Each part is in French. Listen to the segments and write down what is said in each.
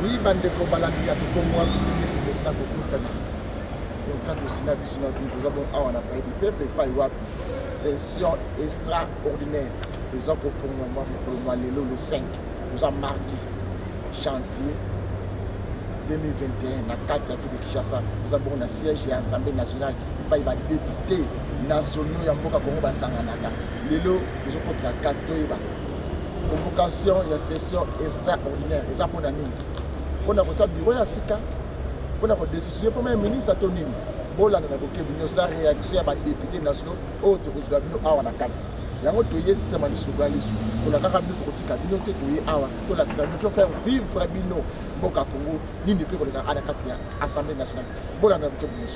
Oui, bandeko balandi ya tokomwa esina kokutana. Longtemps que Sina Bissuna, nous avons un appel du peuple et pas une session extraordinaire. Ils ont conformément le 5, nous avons mardi janvier 2021, la 4 janvier de Kinshasa, nous avons un siège et l'Assemblée nationale, il y a des députés nationaux, il y a beaucoup de Sanganaka. Lelo, nous avons la 4 convocation, il y a session extraordinaire. Ils ont pour l'année. On a un bureau à Sika. On a décidé pour le ministre à Tonim. Bola na boke binyo la réaction ya ba député nationaux autre que je bino awa na kati. Yango to yesi sema ni slogan lisu. To la kaka bino to kotika bino te to ye awa. To la kisa to faire vivre bino boka Congo ni ne peut ko ana kati ya Assemblée nationale. Bola na boke binyo.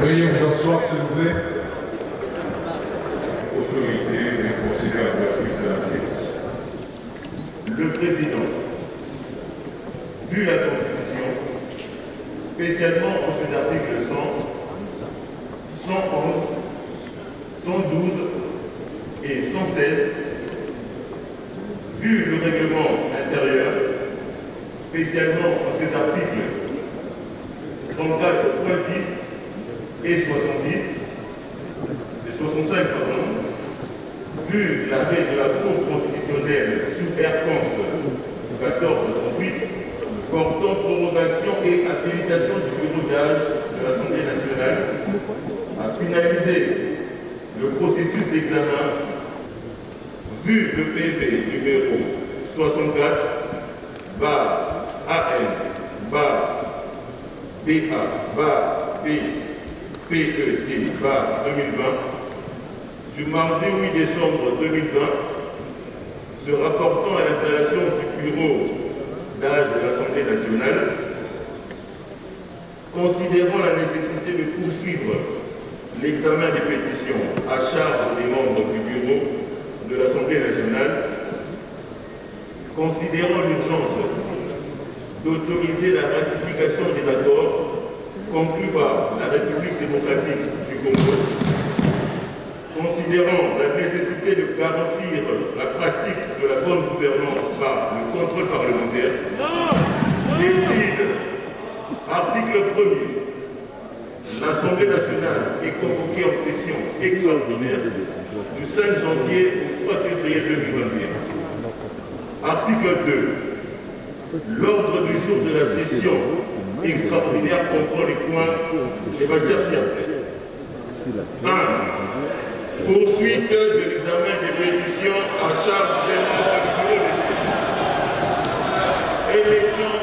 Veuillez vous asseoir, s'il vous plaît. Autorité et conseillers de la séance. Le président, vu la Constitution, spécialement pour ses articles 100, 111, 112 et 116, vu le règlement intérieur, spécialement pour ses articles 34.6 et 66, et 65, pardon, vu l'arrêt de la Cour constitutionnelle sous R-Cons 1438, portant prorogation et habilitation du bureau d'âge de l'Assemblée nationale à finaliser le processus d'examen, vu le PV numéro 64, AN, BA, PET 2020 du mardi 8 décembre 2020 se rapportant à l'installation du bureau d'âge de l'Assemblée nationale, considérant la nécessité de poursuivre l'examen des pétitions à charge des membres du bureau de l'Assemblée nationale, considérant l'urgence d'autoriser la ratification des accords conclus par la République démocratique du Congo, considérant la nécessité de garantir la pratique de la bonne gouvernance par le contrôle parlementaire, décide, article 1er, l'Assemblée nationale est convoquée en session extraordinaire du 5 janvier au 3 février 2021. Article 2. L'ordre du jour de la session extraordinaire comprend les points des matières ci-après. 1. Poursuite de l'examen des pétitions à charge des membres du bureau des élections.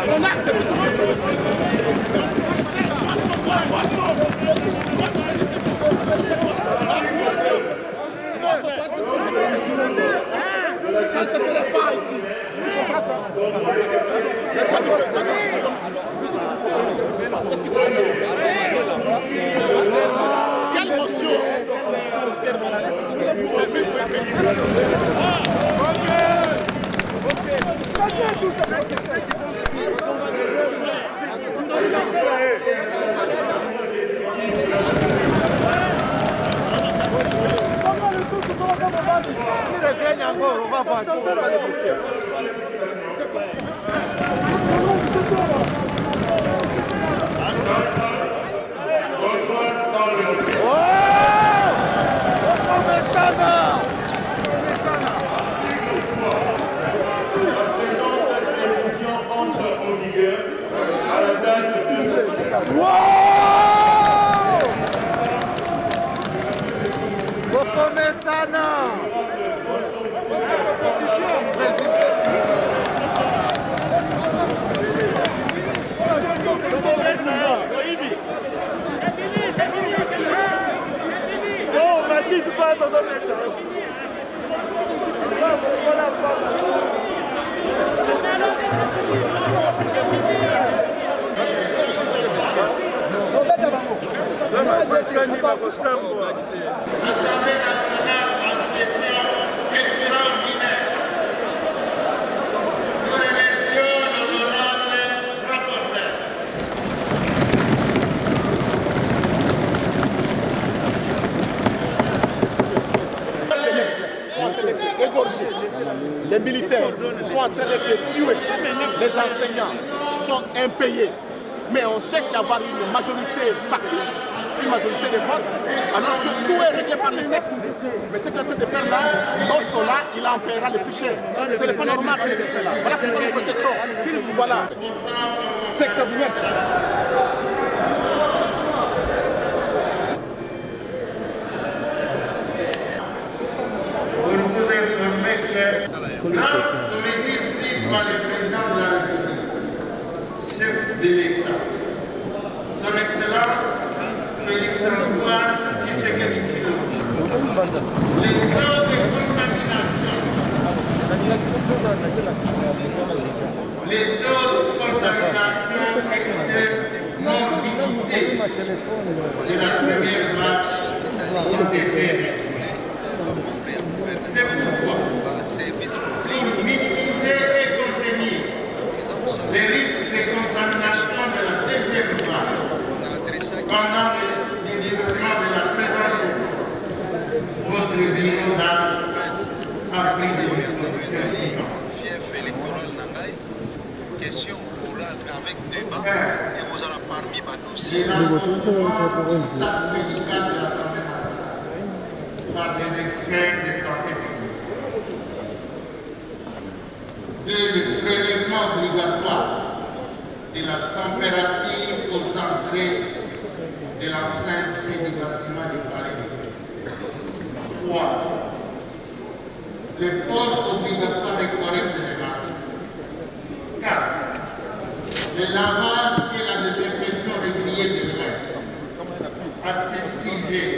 On accepte tout ce ça ne se ferait pas ici. Quelle émotion! On va voir. L'Assemblée nationale en session extraordinaire. Nous remercions l'honorable rapporteur. Égorgés. Les militaires sont en train d'être tués. Les enseignants sont impayés. Mais on cherche à avoir une majorité factice, une majorité de vote, alors que tout est réglé par les textes. Mais ce qu'il est en train de faire là, non seulement il en paiera le plus cher. Ce n'est pas normal ce qu'il fait là. Voilà pourquoi nous protestons. Voilà. C'est extraordinaire. Pour vous informer que, grâce aux mesures prises par le président de la République, chef de l'État, son Excellence Félix Antoine Tshisekedi Tshilombo, les taux de contamination étaient morbidité de la première vague ont été réduits. C'est pourquoi, pour minimiser et contenir les risques de contamination de la deuxième vague pendant le glissement de la présente saison, votre bureau a pris des dispositions. Fief électoral Nangaï, question orale avec débat et vous allez parmi ma dossier. Staff médical de l'Assemblée nationale par des experts de santé publique. Le prélèvement obligatoire de la température aux entrées de l'enceinte et du bâtiment du palais. 3. Le port obligatoire et correct des masques. 4. Le lavage et la désinfection régulière des mains. À ce sujet,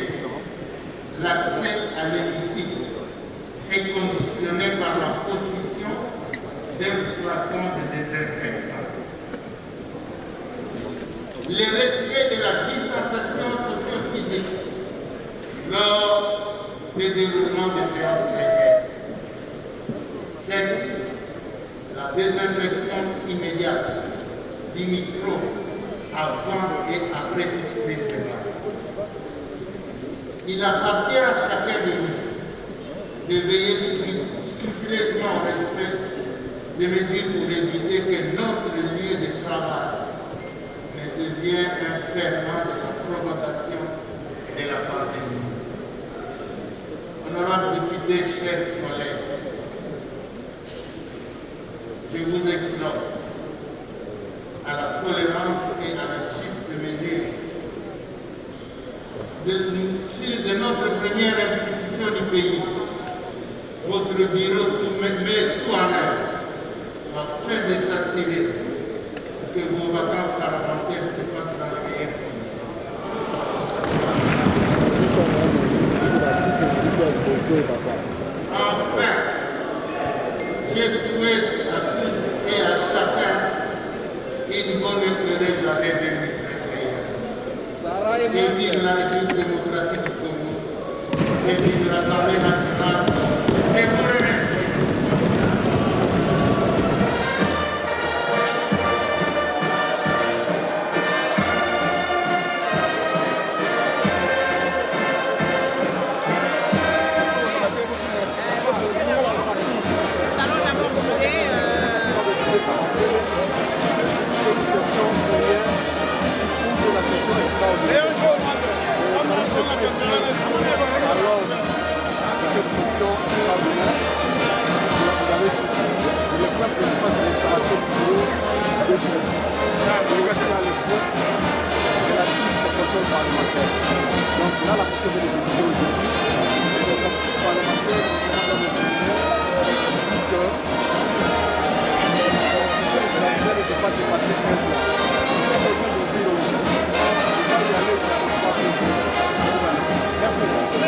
l'accès à l'hémicycle est conditionné par la position d'un flacon de désinfectant. Le respect de la distanciation socio-physique lors du déroulement des séances plénières. 7. La désinfection immédiate du micro avant et après toute prise de main. Il appartient à chacun de nous de veiller scrupuleusement au respect des mesures pour éviter que notre lieu de travail ne devienne un ferment de la propagation de la pandémie. Honorables députés, chers collègues, je vous exhorte à la tolérance et à la juste mesure de notre première institution du pays, votre bureau met tout en œuvre afin de s'assurer que vos vacances parlementaires se passent dans les meilleures conditions. Enfin, je souhaite à tous et à chacun une bonne et heureuse année 2021. Et vive la République démocratique du Congo, et vive l'Assemblée nationale. Je vous remercie.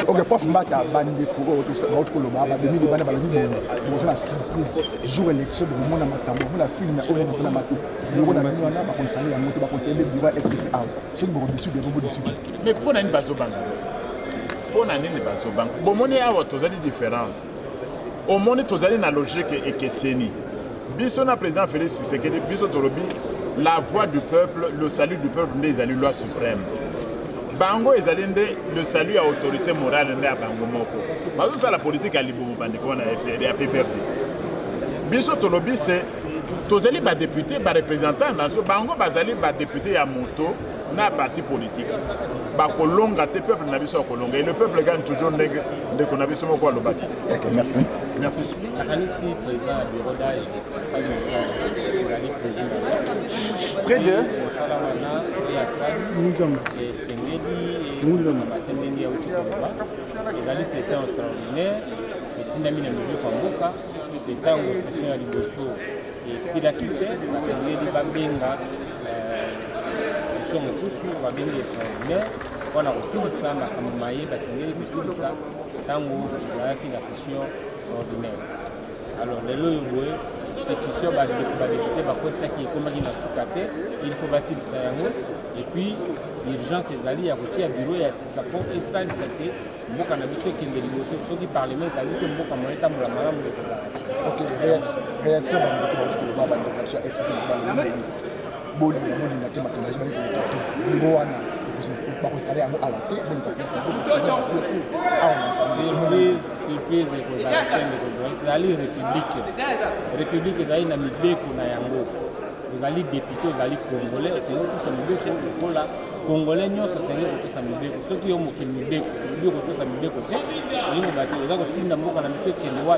Ok, prof Mbata bandi pour votre coloba, bandi de bandi bandi vous avez la surprise jour élection de mon amatambo, vous la film au niveau de la matou. Nous on a mis on a pas constaté la moto pas constaté le bureau excess house. C'est bon dessus des robots dessus. Mais pour une base banque. Pour une base banque. Bon monnaie a votre différence. Au monde tozali na logique et que seni. Biso na président Félix Tshisekedi biso tolobi la voix du peuple, le salut du peuple n'est la loi suprême. Bango ezalinde le salut à autorité morale nde à bango moko. Bazo ça la politique à libo bandiko na FCD à PPRD. Biso tolobi c'est tozali ba député ba représentant dans ce bango bazali ba député à moto na parti politique. Ba kolonga te peuple na biso kolonga et le peuple gagne toujours de qu'on a biso moko lobaki. OK, merci. Merci. La Kanisi président du bureau d'âge Très bien. Nous sommes les sessions extraordinaires et dynamique de Kwamboka, c'est temps où session à Liboso et si la quitte, c'est Babenga, session Babenga extraordinaire, on a aussi ça, ma Kamaye, Bassengé, aussi ça, tant où la session ordinaire. Alors, les lois, pétition, il faut passer le et puis l'urgence est allée à côté à bureau et à Sikapon et ça c'était bon qu'on a vu ceux qui ceux qui parlaient mais ça dit que bon comme on est à la madame de OK, réaction dans le baba de l'action FCC bon na tema kana jina ni ngoana pas installer à la tête bon surprise pour la scène de c'est aller république est dans mibeko na yango vous allez député vous allez congolais c'est nous tous mibeko pour la congolais nous ça c'est nous tous mibeko ceux qui ont mokili mibeko tous mibeko te ni mo bato za ko tinda mboka na biso ke lewa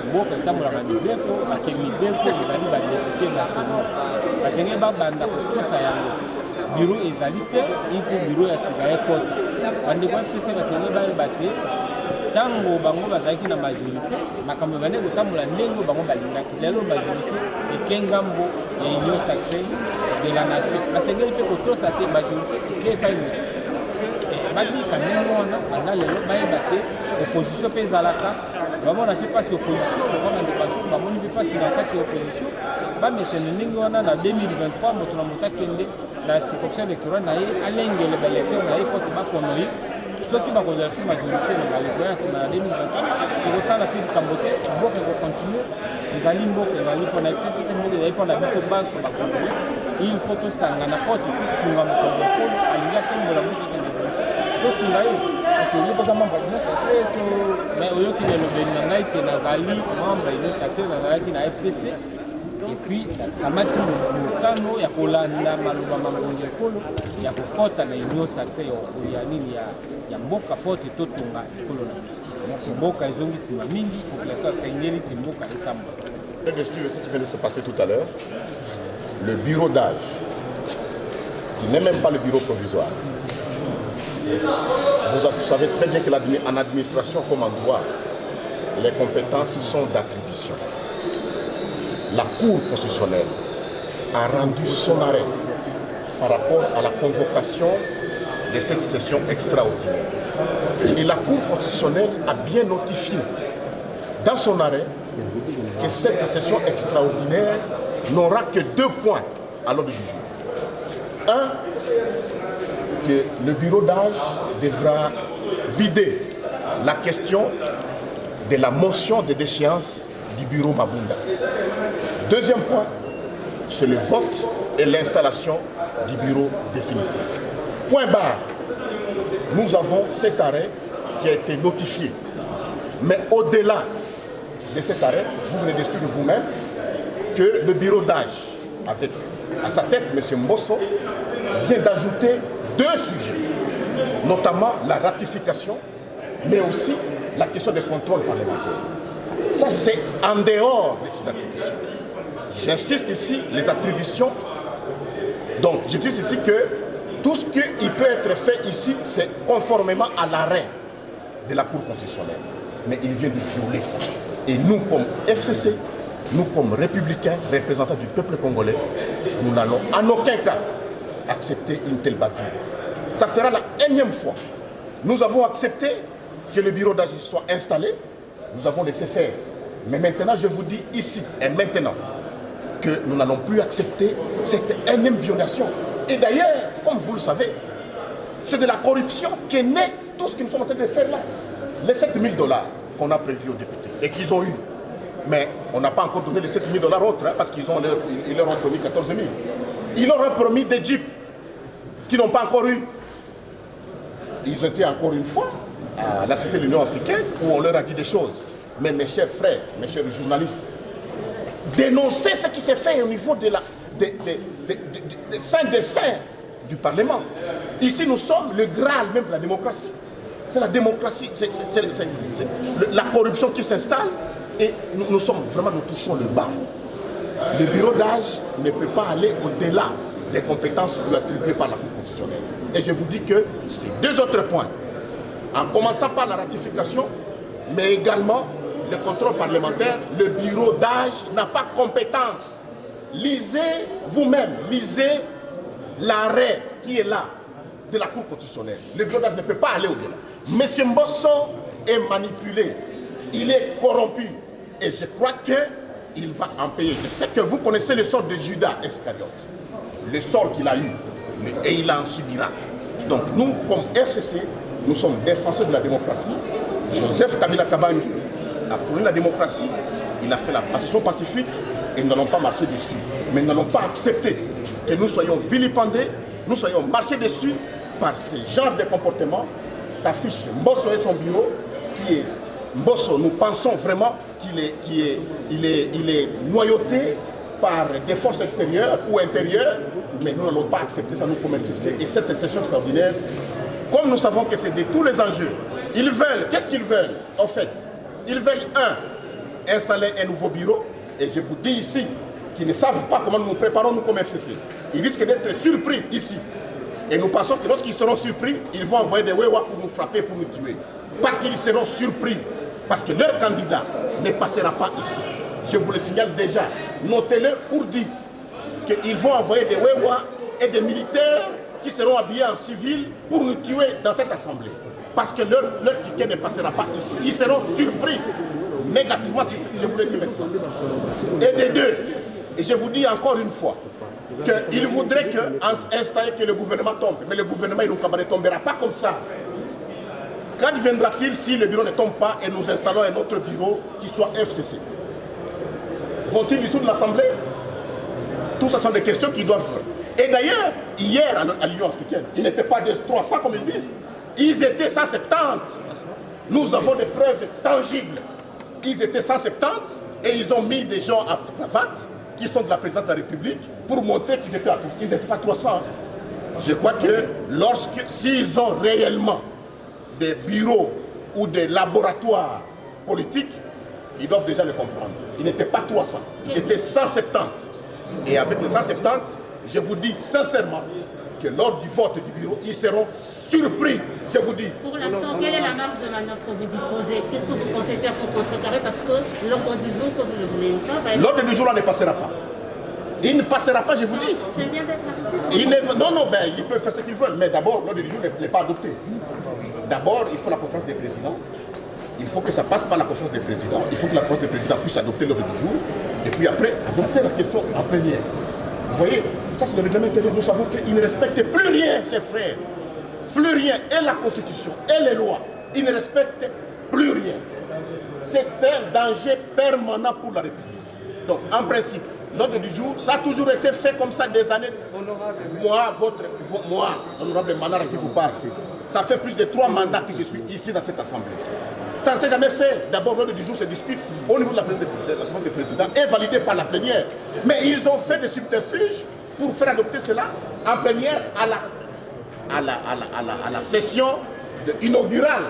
mboka tambola na mibeko akeli mibeko vous allez ba député national parce que ba banda ko ça yango bureau ezali te il faut bureau ya sika ekota bande kwa fese basenge ba bate tango bango bazaki na majorité makambo bane kotambola ndenge bango balingaki lelo majorité ekengambo ya union sacrée de la nation basengeli mpe kotosa te majorité ekepai mosusu babika ndenge wana banda lelo bayeba te opposition mpe ezalaka bamona mpe mpasi opposition okona nde basusu bamoni mpe mpasi na kati ya opposition bamesene ndenge wana na 2023 moto na moto akende na circonscription électorale na ye alengele balecteur na ye pote bakono ye soki bakozala su majorité na baleko ya nsima na 2023 ekosala mpe likambo te mboka ekocontinue ezali mboka ezali mpona fcc te mboka ezali mpona biso banso bakongole il faut tosangana po tosunga mokongo folo alingi atombola mboka ekende liboso tosunga ye mais oyoki na elobeli na ngai te nazali membre union sacré nazalaki na fcc et puis kamati mokano ya kolanda maloba makonzi ekolo ya kokota na union sacré ya nini ya mboka po te totonga ekolo na biso mboka ezongi nsima mingi population asengeli te mboka etambola. De suivre ce qui vient de se passer tout à l'heure, le bureau d'âge, qui n'est même pas le bureau provisoire, Vous savez très bien qu'en administration comme en droit, les compétences sont d'attribution. La Cour constitutionnelle a rendu son arrêt par rapport à la convocation de cette session extraordinaire. Et la Cour constitutionnelle a bien notifié dans son arrêt que cette session extraordinaire n'aura que 2 points à l'ordre du jour. Un, que le bureau d'âge devra vider la question de la motion de déchéance du bureau Mabunda. Deuxième point, c'est le vote et l'installation du bureau définitif. Point barre. Nous avons cet arrêt qui a été notifié. Mais au-delà de cet arrêt, vous venez de suivre vous-même que le bureau d'âge, avec à sa tête M. Mbosso, vient d'ajouter 2 sujets, notamment la ratification, mais aussi la question des contrôles parlementaires. Ça, c'est en dehors de ces attributions. J'insiste ici, les attributions. Donc, je dis ici que tout ce qui peut être fait ici, c'est conformément à l'arrêt de la Cour constitutionnelle. Mais il vient de violer ça. Et nous, comme FCC, nous, comme républicains, représentants du peuple congolais, nous n'allons en aucun cas accepter une telle bavure. Ça fera la énième fois. Nous avons accepté que le bureau d'âge soit installé. Nous avons laissé faire. Mais maintenant, je vous dis ici et maintenant que nous n'allons plus accepter cette énième violation. Et d'ailleurs, comme vous le savez, c'est de la corruption qu'est né tout ce que nous sommes en train de faire là. Les 7 000 $ qu'on a prévus aux députés et qu'ils ont eu. Mais on n'a pas encore donné les 7 000 $, autres, hein, parce qu'ils leur ont promis 14 000. Ils leur ont promis des jeeps qu'ils n'ont pas encore eu. Ils étaient encore une fois à la Cité de l'Union africaine où on leur a dit des choses. Mais mes chers frères, mes chers journalistes, dénoncer ce qui s'est fait au niveau des saints des saints du Parlement. Ici, nous sommes le Graal même de la démocratie. C'est la démocratie, c'est la corruption qui s'installe et nous touchons le bas. Le bureau d'âge ne peut pas aller au-delà des compétences lui attribuées par la Cour constitutionnelle. Et je vous dis que ces 2 autres points, en commençant par la ratification, mais également le contrôle parlementaire, le bureau d'âge n'a pas compétence. Lisez vous-même, lisez l'arrêt qui est là de la Cour constitutionnelle. Le bureau d'âge ne peut pas aller au-delà. M. Mbosso est manipulé, il est corrompu et je crois qu'il va en payer. Je sais que vous connaissez le sort de Judas Iscariote, le sort qu'il a eu et il en subira. Donc nous, comme FCC, nous sommes défenseurs de la démocratie. Joseph Kabila Kabange a prôné la démocratie, il a fait la passation pacifique et nous n'allons pas marcher dessus. Mais nous n'allons pas accepter que nous soyons vilipendés, nous soyons marchés dessus par ce genre de comportement qu'affiche Mbosso et son bureau, qui est Mbosso. Nous pensons vraiment qu'il est noyauté par des forces extérieures ou intérieures, mais nous n'allons pas accepter ça, nous comme FCC. Et cette session extraordinaire, comme nous savons que c'est de tous les enjeux, ils veulent, qu'est-ce qu'ils veulent en fait? Ils veulent, installer un nouveau bureau, et je vous dis ici, qu'ils ne savent pas comment nous nous préparons nous comme FCC. Ils risquent d'être surpris ici. Et nous pensons que lorsqu'ils seront surpris, ils vont envoyer des Wewa pour nous frapper, pour nous tuer. Parce qu'ils seront surpris, parce que leur candidat ne passera pas ici. Je vous le signale déjà, notez-le pour dire qu'ils vont envoyer des Wewa et des militaires qui seront habillés en civil pour nous tuer dans cette assemblée. Parce que leur ticket ne passera pas ici. Ils seront surpris, négativement surpris, je vous le dis maintenant. Et des deux, et je vous dis encore une fois, qu'ils voudraient installer que le gouvernement tombe. Mais le gouvernement, ne tombera pas comme ça. Quand viendra-t-il si le bureau ne tombe pas et nous installons un autre bureau qui soit FCC? Vont-ils dissoudre l'Assemblée? Tout ça sont des questions qui doivent... Et d'ailleurs, hier à l'Union africaine, ils n'étaient pas de 300 comme ils disent. Ils étaient 170. Nous avons des preuves tangibles. Ils étaient 170 et ils ont mis des gens à cravate qui sont de la présidence de la République pour montrer qu'ils n'étaient pas 300. Je crois que s'ils ont réellement des bureaux ou des laboratoires politiques, ils doivent déjà le comprendre. Ils n'étaient pas 300, ils étaient 170. Et avec les 170, je vous dis sincèrement que lors du vote du bureau, ils seront surpris, je vous dis. Pour l'instant, quelle est la marge de manœuvre que vous disposez? Qu'est-ce que vous comptez faire pour contrecarrer? Parce que l'ordre du jour, que vous ne voulez pas... L'ordre du jour là ne passera pas. Il ne passera pas, je vous dis. Non, ils peuvent faire ce qu'ils veulent, mais d'abord, l'ordre du jour n'est pas adopté. D'abord, il faut la conférence des présidents. Il faut que ça passe par la conférence des présidents. Il faut que la conférence des présidents puisse adopter l'ordre du jour. Et puis après, adopter la question en plénière. Vous voyez, ça c'est le règlement intérieur. Nous savons qu'ils ne respectent plus rien, chers frères. Plus rien. Et la Constitution, et les lois. Ils ne respectent plus rien. C'est un danger permanent pour la République. Donc, en principe, l'ordre du jour, ça a toujours été fait comme ça des années. Moi, honorable Manara qui vous parle, ça fait plus de 3 mandats que je suis ici dans cette assemblée. Ça ne s'est jamais fait. D'abord, l'ordre du jour se discute au niveau de la conférence des présidents et validé par la plénière. Mais ils ont fait des subterfuges pour faire adopter cela en plénière à la session inaugurale.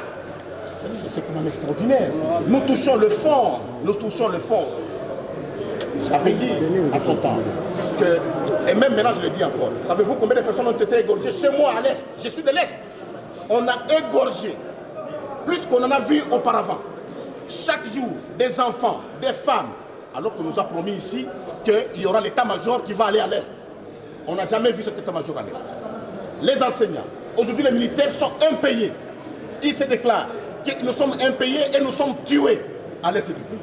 C'est quand même extraordinaire. Nous touchons le fond. Nous touchons le fond. J'avais dit à son temps que, et même maintenant je le dis encore, savez-vous combien de personnes ont été égorgées chez moi à l'Est? Je suis de l'Est. On a égorgé plus qu'on en a vu auparavant. Chaque jour, des enfants, des femmes, alors qu'on nous a promis ici qu'il y aura l'état-major qui va aller à l'Est. On n'a jamais vu cet état-major à l'Est. Les enseignants, aujourd'hui les militaires sont impayés. Ils se déclarent que nous sommes impayés et nous sommes tués à l'Est du pays.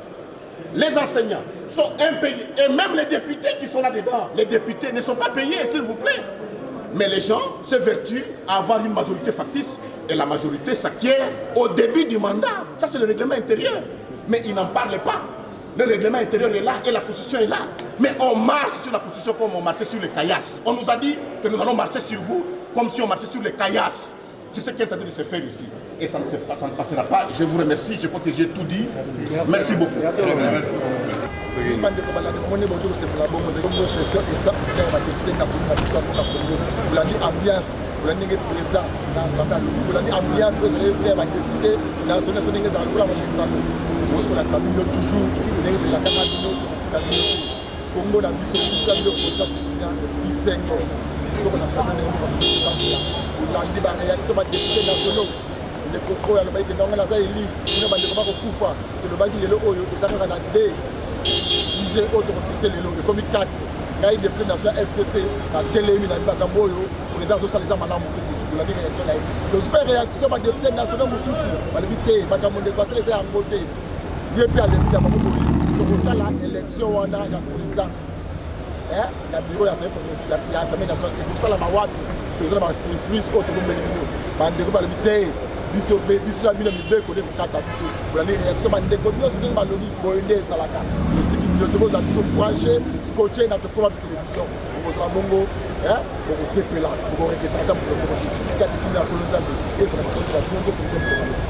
Les enseignants sont impayés. Et même les députés qui sont là-dedans, les députés ne sont pas payés, s'il vous plaît. Mais les gens s'évertuent à avoir une majorité factice. Et la majorité s'acquiert au début du mandat. Ça, c'est le règlement intérieur. Mais ils n'en parlent pas. Le règlement intérieur est là et la Constitution est là. Mais on marche sur la Constitution comme on marchait sur les caillasses. On nous a dit que nous allons marcher sur vous comme si on marchait sur les caillasses. C'est ce qui est en train de se faire ici. Et ça ne passera pas. Je vous remercie. Je crois que j'ai tout dit. Merci beaucoup. Merci. ngai député national FCC na telemi na bakambo oyo les azosala malamu la réaction là donc super réaction ba député national mosusu balobi te bakambo de passer les yango te ye pe alebi ya makoto to kotala élection wana ya président la bureau ya assemblée nationale et kosala mawapi président ba surprise oyo tokombeli bino bandeko balobi te biso na bino mibeko nde kokata biso bolandi réaction bandeko nyonso ndenge balobi boye nde ezalaka otiki bino tokoza toujours courage scotché na tokoma télévision okozala bongo okosepela okoreketa ata mokolo moko tika tikini na kolo nzambe ezala makoto ya bino